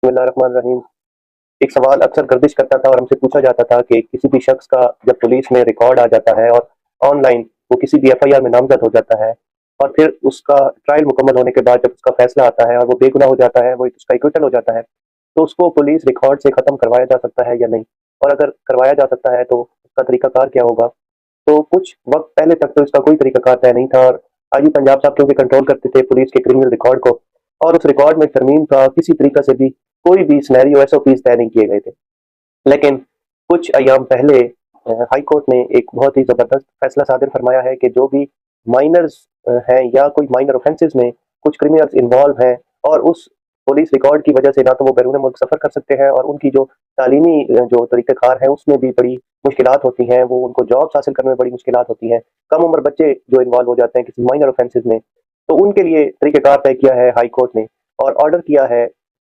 बिस्मिल्लाहिर्रहमानिर्रहीम। एक सवाल अक्सर गर्दिश करता था और हमसे पूछा जाता था कि किसी भी शख्स का जब पुलिस में रिकॉर्ड आ जाता है और ऑनलाइन वो किसी भी एफआईआर में नामजद हो जाता है और फिर उसका ट्रायल मुकम्मल होने के बाद जब उसका फैसला आता है और वो बेगुनाह हो जाता है, वो उसका एक्विटल हो जाता है, तो उसको पुलिस रिकॉर्ड से ख़त्म करवाया जा सकता है या नहीं? और अगर करवाया जा सकता है तो उसका तरीकाकार क्या होगा? तो कुछ वक़्त पहले तक तो इसका कोई तरीकाकार तय नहीं था और आईजी पंजाब साहब क्योंकि कंट्रोल करते थे पुलिस के क्रिमिनल रिकॉर्ड को और उस रिकॉर्ड में तरमीम का किसी तरीक़ा से भी कोई भी सिनेरियो एसओपीज़ तय नहीं किए गए थे। लेकिन कुछ अय्याम पहले हाई कोर्ट ने एक बहुत ही ज़बरदस्त फैसला सादिर फरमाया है कि जो भी माइनर्स हैं या कोई माइनर ऑफेंसेस में कुछ क्रिमिनल्स इन्वॉल्व हैं और उस पुलिस रिकॉर्ड की वजह से ना तो वो बैरून मुल्क सफ़र कर सकते हैं और उनकी जो तालीमी जो तरीक़ाकार है उसमें भी बड़ी मुश्किलात होती हैं, वो उनको जॉब्स हासिल करने में बड़ी मुश्किलात होती हैं। कम उम्र बच्चे जो इन्वॉल्व हो जाते हैं किसी माइनर ऑफेंसेस में, तो उनके लिए तरीक़ाकार तय किया है हाई कोर्ट ने और ऑर्डर किया है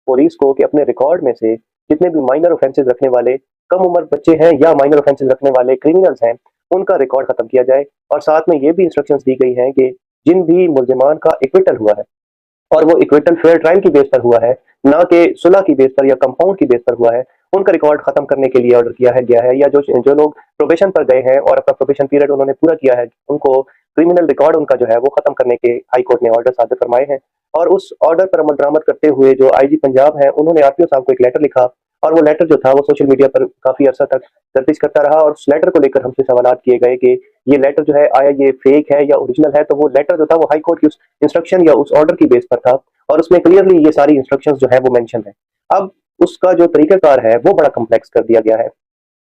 पुलिस को कि अपने रिकॉर्ड में से जितने भी माइनर ऑफेंसेस रखने वाले कम उम्र बच्चे हैं या माइनर ऑफेंसेस रखने वाले क्रिमिनल्स हैं, उनका रिकॉर्ड खत्म किया जाए और साथ में ये भी इंस्ट्रक्शंस दी गई हैं कि जिन भी मुल्जिमान का एक्विटल हुआ है और वो इक्विटल फेयर ट्रायल की बेस पर हुआ है, ना कि सुलह की बेस पर या कंपाउंड की बेस पर हुआ है, उनका रिकॉर्ड खत्म करने के लिए ऑर्डर किया है गया है या जो जो लोग प्रोबेशन पर गए हैं और अपना प्रोबेशन पीरियड उन्होंने पूरा किया है, उनको क्रिमिनल रिकॉर्ड उनका जो है वो खत्म करने के हाई कोर्ट ने ऑर्डर सादर फरमाए हैं। और उस ऑर्डर पर अमल दरामद करते हुए जो आईजी पंजाब है, उन्होंने आरटीओ साहब को एक लेटर लिखा और वो लेटर जो था वो सोशल मीडिया पर काफ़ी अरसा तक गर्दिश करता रहा और उस लेटर को लेकर हमसे सवालात किए गए कि ये लेटर जो है आया ये फेक है या ओरिजिनल है? तो वो लेटर जो था वो हाई कोर्ट की उस इंस्ट्रक्शन या उस ऑर्डर की बेस पर था और उसमें क्लियरली ये सारी इंस्ट्रक्शंस जो है वो मेंशन है। अब उसका जो तरीकाकार है वो बड़ा कॉम्प्लेक्स कर दिया गया है।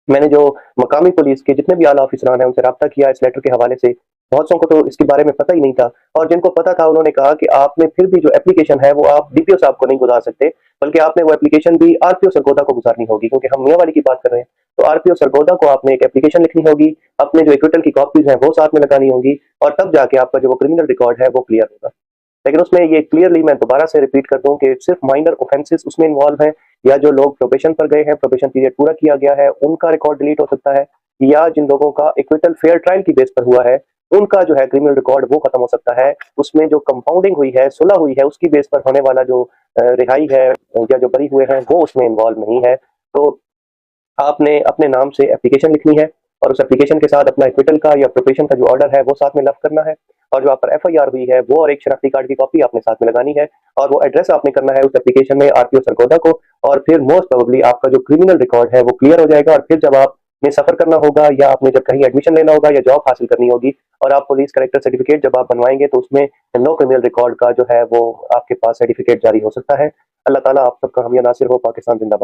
मैंने जो मकामी पुलिस के जितने भी आला ऑफिसरान हैं उनसे राब्ता किया इस लेटर के हवाले से, बहुत सौ को तो इसके बारे में पता ही नहीं था और जिनको पता था उन्होंने कहा कि आपने फिर भी जो एप्लीकेशन है वो आप डीपीओ साहब को नहीं गुज़ार सकते, बल्कि आपने वो एप्लीकेशन भी आरपीओ सरगोदा को गुज़ारनी होगी क्योंकि हम मियाँ वाली की बात कर रहे हैं। तो आरपीओ सरगोदा को आपने एक एप्लीकेशन लिखनी होगी, अपने जो एक्विटल की कॉपीज़ हैं वो साथ में लगानी होंगी और तब जाके आपका जो वो क्रिमिनल रिकॉर्ड है वो क्लियर होगा। लेकिन उसमें ये क्लियरली मैं दोबारा से रिपीट करता हूँ कि सिर्फ माइनर ऑफेंसेस उसमें इन्वॉल्व हैं या जो लोग प्रोबेशन पर गए हैं, प्रोबेशन पीरियड पूरा किया गया है, उनका रिकॉर्ड डिलीट हो सकता है या जिन लोगों का एक्विटल फेयर ट्रायल की बेस पर हुआ है, उनका जो है क्रिमिनल रिकॉर्ड वो खत्म हो सकता है। उसमें जो कंपाउंडिंग हुई है, सुलह हुई है, उसकी बेस पर होने वाला जो रिहाई है या जो बरी हुए हैं, वो उसमें इन्वॉल्व नहीं है। तो आपने अपने नाम से एप्लीकेशन लिखनी है और उस एप्लीकेशन के साथ अपना एक्विटल का या प्रोबेशन का जो ऑर्डर है वो साथ में लफ्ट करना है और जो आप पर एफआईआर हुई है वो और एक शनाख्ती कार्ड की कॉपी आपने साथ में लगानी है और वो एड्रेस आपने करना है उस एप्लीकेशन में आरटीओ सरगोदा को और फिर मोस्ट प्रोबेबली आपका जो क्रिमिनल रिकॉर्ड है वो क्लियर हो जाएगा और फिर जब आपने सफर करना होगा या आपने जब कहीं एडमिशन लेना होगा या जॉब हासिल करनी होगी और आप पुलिस करेक्टर सर्टिफिकेट जब आप बनवाएंगे तो उसमें नो क्रिमिनल रिकॉर्ड का जो है वो आपके पास सर्टिफिकेट जारी हो सकता है। अल्लाह ताला आप सबका हम या नासिर हो। पाकिस्तान जिंदाबाद।